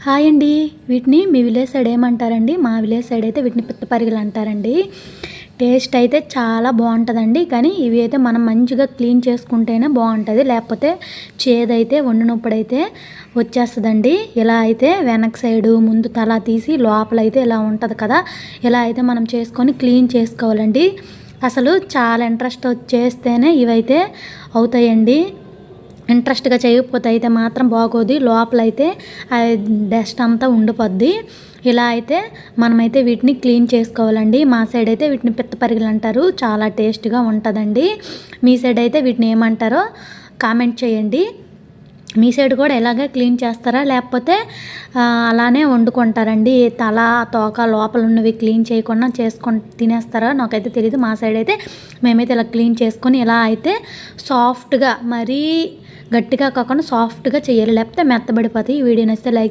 Hi అండి. వీటిని మీ village side ఏమంటారండి? మా విలేజ్ సైడ్ అయితే వీటిని పిత్తపరిగెలు అంటారండి. టేస్ట్ అయితే చాలా బాగుంటుందండి. కానీ ఇవి అయితే మనం మంచిగా క్లీన్ చేసుకుంటేనే బాగుంటుంది. లేకపోతే చేదైతే వండినప్పుడైతే వచ్చేస్తుందండి. ఇలా అయితే వెనక్ సైడు ముందు తల తీసి లోపలైతే ఇలా ఉంటుంది కదా, ఇలా అయితే మనం చేసుకొని క్లీన్ చేసుకోవాలండి. అసలు చాలా ఇంట్రెస్ట్ చేస్తేనే ఇవైతే అవుతాయండి. ఇంట్రెస్ట్గా చేయకపోతే అయితే మాత్రం బాగోదు. లోపలైతే డస్ట్ అంతా ఉండిపోద్ది. ఇలా అయితే మనమైతే వీటిని క్లీన్ చేసుకోవాలండి. మా సైడ్ అయితే వీటిని పిత్తపరిగెలు అంటారు. చాలా టేస్ట్గా ఉంటుందండి. మీ సైడ్ అయితే వీటిని ఏమంటారో కామెంట్ చేయండి. మీ సైడ్ కూడా ఇలాగే క్లీన్ చేస్తారా, లేకపోతే అలానే వండుకుంటారండి? తల తోక లోపల ఉన్నవి క్లీన్ చేయకుండా చేసుకొని తినేస్తారా? నాకైతే తెలియదు. మా సైడ్ అయితే మేమైతే ఇలా క్లీన్ చేసుకొని ఇలా అయితే సాఫ్ట్గా, మరీ గట్టిగా కాకుండా సాఫ్ట్గా చేయాలి, లేకపోతే మెత్తబడిపోతాయి. ఈ వీడియో నచ్చితే లైక్